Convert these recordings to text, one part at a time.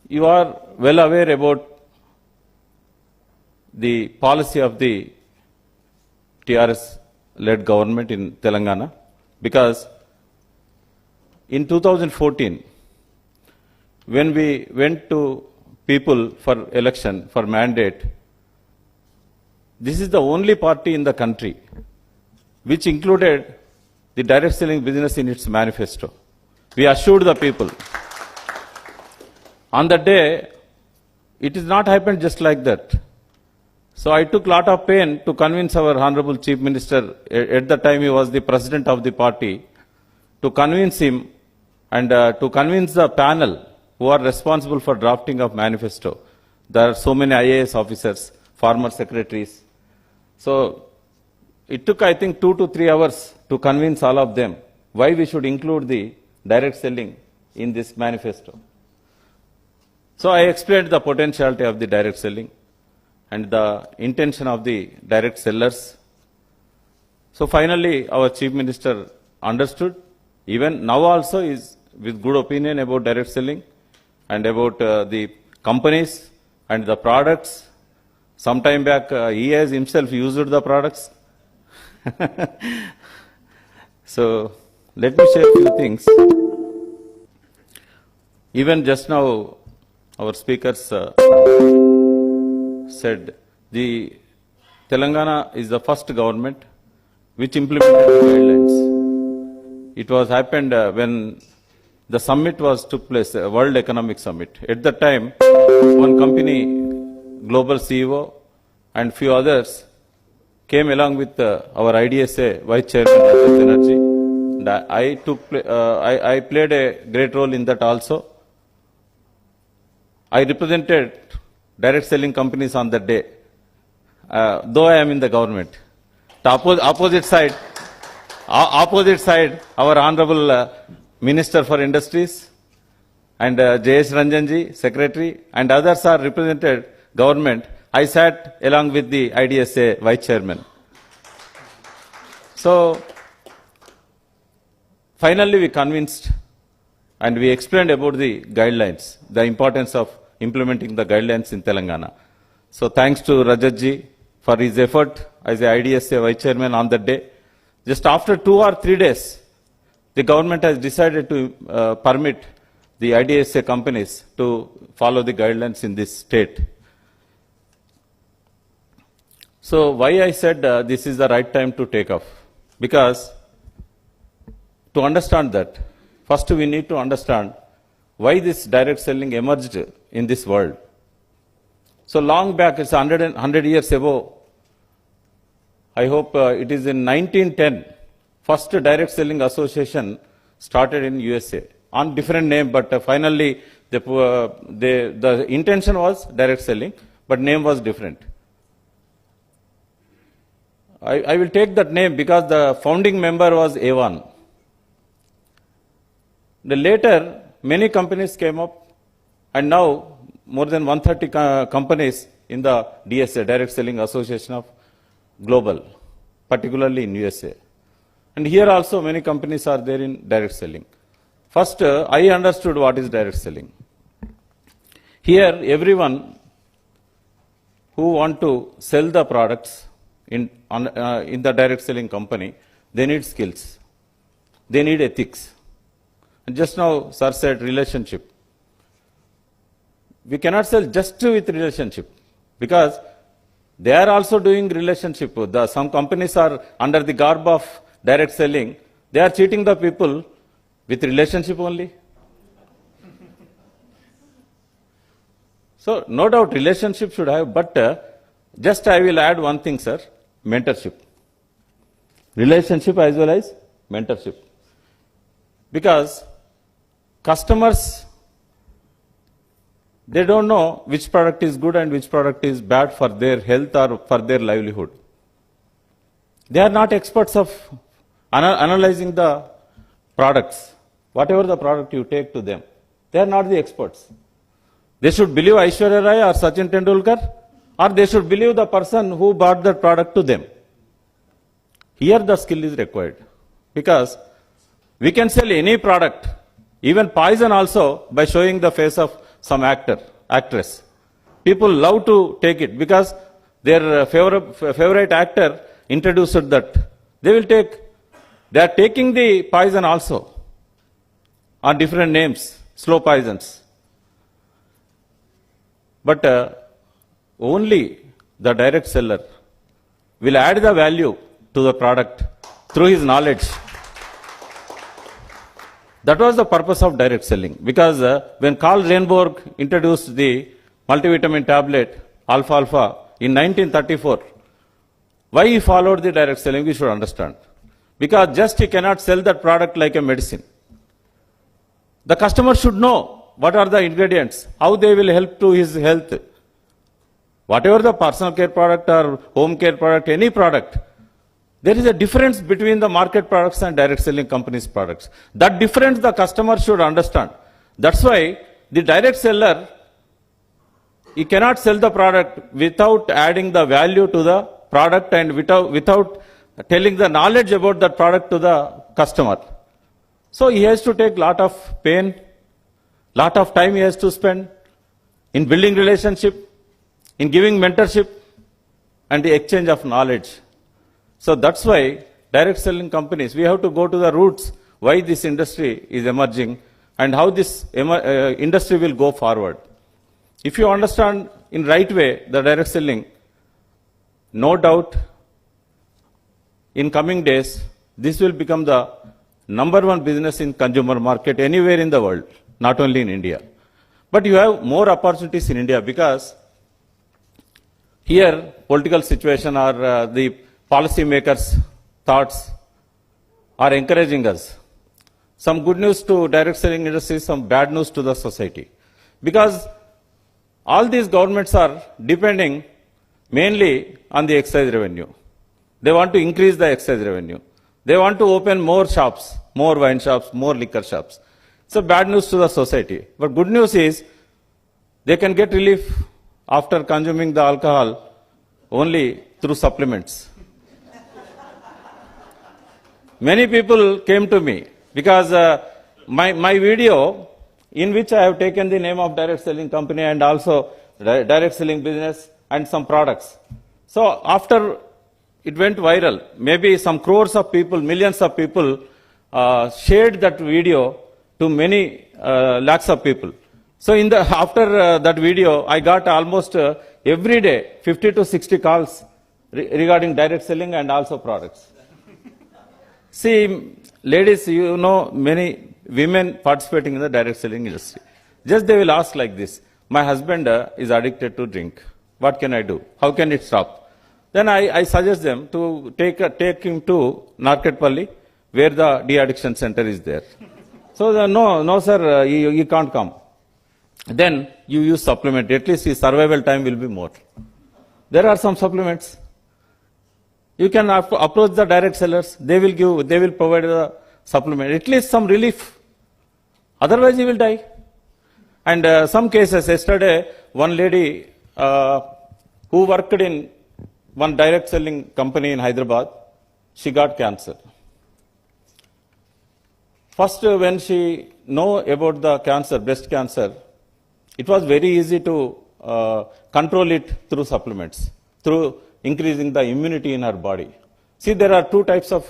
You are well aware about the policy of the TRS-led government in Telangana, because in 2014, when we went to people for election, for mandate, this is the only party in the country which included the direct selling business in its manifesto. We assured the people. On the day, it is not happened just like that. So I took a lot of pain to convince our Honorable Chief Minister, at the time he was the president of the party, to convince him and to convince the panel who are responsible for drafting of manifesto. There are so many IAS officers, former secretaries. So it took, I think, 2 to 3 hours to convince all of them why we should include the direct selling in this manifesto. So I explained the potentiality of the direct selling and the intention of the direct sellers. So finally, our Chief Minister understood. Even now also is with good opinion about direct selling and about the companies and the products. Some time back, he has himself used the products. So let me share a few things. Even just now, our speakers said the Telangana is the first government which implemented the guidelines. It was happened when the summit took place, World Economic Summit. At that time, one company, global CEO, and few others came along with our IDSA Vice Chairman Rajat Banerjee. And I played a great role in that also. I represented direct selling companies on that day, though I am in the government. The opposite side, our Honorable Minister for Industries and J.S. Ranjanji, Secretary, and others are represented government. I sat along with the IDSA Vice Chairman. So, finally we convinced and we explained about the guidelines, the importance of implementing the guidelines in Telangana. So thanks to Rajatji for his effort as the IDSA Vice Chairman on that day. Just after 2 or 3 days, the government has decided to permit the IDSA companies to follow the guidelines in this state. So why I said this is the right time to take off? Because to understand that, first we need to understand why this direct selling emerged in this world. So long back, it's 100 years ago. I hope it is in 1910, first direct selling association started in USA on different name, but finally the intention was direct selling, but name was different. I will take that name because the founding member was Avon. Later, many companies came up, and now more than 130 companies in the DSA, Direct Selling Association of Global, particularly in USA. And here also many companies are there in direct selling. First, I understood what is direct selling. Here, everyone who want to sell the products in the direct selling company, they need skills. They need ethics. And just now, sir said relationship. We cannot sell just with relationship because they are also doing relationship. Some companies are under the garb of direct selling. They are cheating the people with relationship only. So, no doubt relationship should have, but just I will add one thing, sir, mentorship. Relationship as well as mentorship. Because customers, they don't know which product is good and which product is bad for their health or for their livelihood. They are not experts of analyzing the products. Whatever the product you take to them, they are not the experts. They should believe Aishwarya Rai or Sachin Tendulkar, or they should believe the person who bought that product to them. Here the skill is required. Because we can sell any product, even poison also, by showing the face of some actress. People love to take it because their favorite actor introduced that. They are taking the poison also on different names, slow poisons. But only the direct seller will add the value to the product through his knowledge. That was the purpose of direct selling. Because when Karl Renborg introduced the multivitamin tablet, alfalfa, in 1934, why he followed the direct selling, we should understand. Because just he cannot sell that product like a medicine. The customer should know what are the ingredients, how they will help to his health. Whatever the personal care product or home care product, any product, there is a difference between the market products and direct selling companies' products. That difference the customer should understand. That's why the direct seller, he cannot sell the product without adding the value to the product and without telling the knowledge about that product to the customer. So he has to take lot of pain, lot of time he has to spend in building relationship, in giving mentorship, and the exchange of knowledge. So that's why direct selling companies, we have to go to the roots, why this industry is emerging and how this industry will go forward. If you understand in right way the direct selling, no doubt in coming days, this will become the number one business in consumer market anywhere in the world, not only in India. But you have more opportunities in India because here political situation or the policy makers' thoughts are encouraging us. Some good news to direct selling industry, some bad news to the society. Because all these governments are depending mainly on the excise revenue. They want to increase the excise revenue. They want to open more shops, more wine shops, more liquor shops. So bad news to the society. But good news is they can get relief after consuming the alcohol only through supplements. Many people came to me because my video in which I have taken the name of direct selling company and also direct selling business and some products. So after it went viral, maybe some crores of people, millions of people shared that video to many lakhs of people. So after that video, I got almost every day 50 to 60 calls regarding direct selling and also products. See, ladies, you know, many women participating in the direct selling industry. Just they will ask like this, my husband is addicted to drink. What can I do? How can it stop? Then I suggest them to take him to Narketpalli, where the de-addiction center is there. So no sir, you can't come. Then you use supplement. At least his survival time will be more. There are some supplements. You can approach the direct sellers. They will provide the supplement. At least some relief. Otherwise, he will die. And some cases, yesterday, one lady who worked in one direct selling company in Hyderabad, she got cancer. First, when she know about the cancer, breast cancer, it was very easy to control it through supplements, through increasing the immunity in her body. See, there are two types of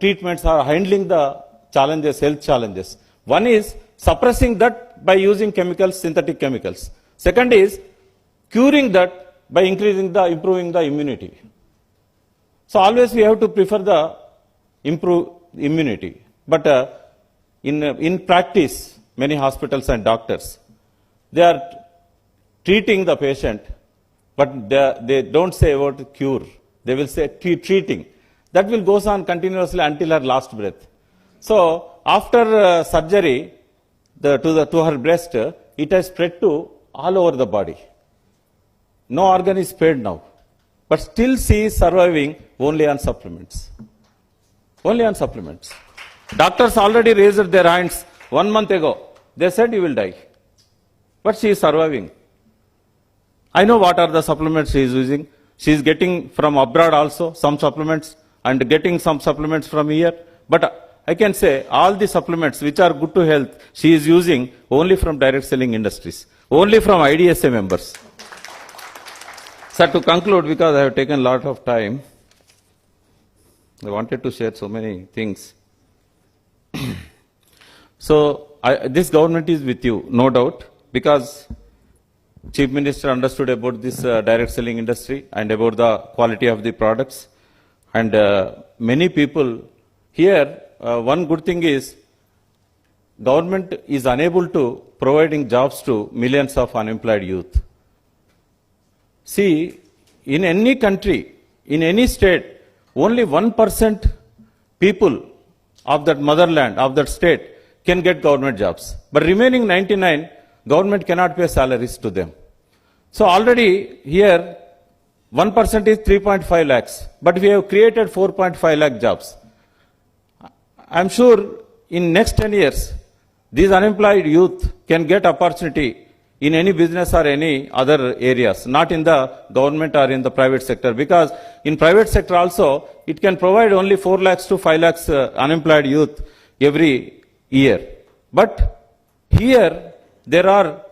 treatments are handling the challenges, health challenges. One is suppressing that by using chemicals, synthetic chemicals. Second is curing that by improving the immunity. So always we have to prefer the improve immunity. But in practice, many hospitals and doctors, they are treating the patient, but they don't say about cure. They will say treating. That will goes on continuously until her last breath. So after surgery to her breast, it has spread to all over the body. No organ is spared now. But still she is surviving only on supplements. Only on supplements. Doctors already raised their hands 1 month ago. They said you will die. But she is surviving. I know what are the supplements she is using. She is getting from abroad also some supplements and getting some supplements from here. But I can say all the supplements which are good to health, she is using only from direct selling industries, only from IDSA members. Sir, to conclude, because I have taken a lot of time, I wanted to share so many things. So, this government is with you, no doubt, because Chief Minister understood about this direct selling industry and about the quality of the products. And many people here, one good thing is, government is unable to providing jobs to millions of unemployed youth. See, in any country, in any state, only 1% people of that motherland, of that state, can get government jobs. But remaining 99, government cannot pay salaries to them. So already here, 1% is 3.5 lakhs, but we have created 4.5 lakh jobs. I'm sure in next 10 years, these unemployed youth can get opportunity in any business or any other areas, not in the government or in the private sector, because in private sector also, it can provide only 4 lakhs to 5 lakhs unemployed youth every year. But here, there are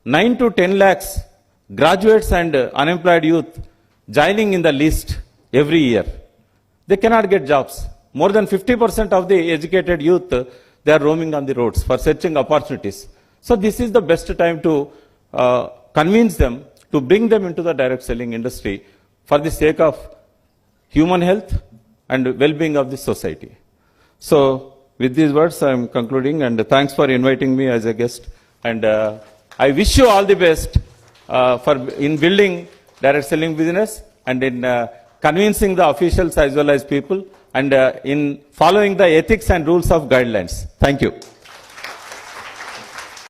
9 to 10 lakhs graduates and unemployed youth joining in the list every year. They cannot get jobs. More than 50% of the educated youth, they are roaming on the roads for searching opportunities. So this is the best time to convince them, to bring them into the direct selling industry for the sake of human health and well-being of the society. So with these words, I am concluding, and thanks for inviting me as a guest. And I wish you all the best in building direct selling business and in convincing the officials as well as people, and in following the ethics and rules of guidelines. Thank you.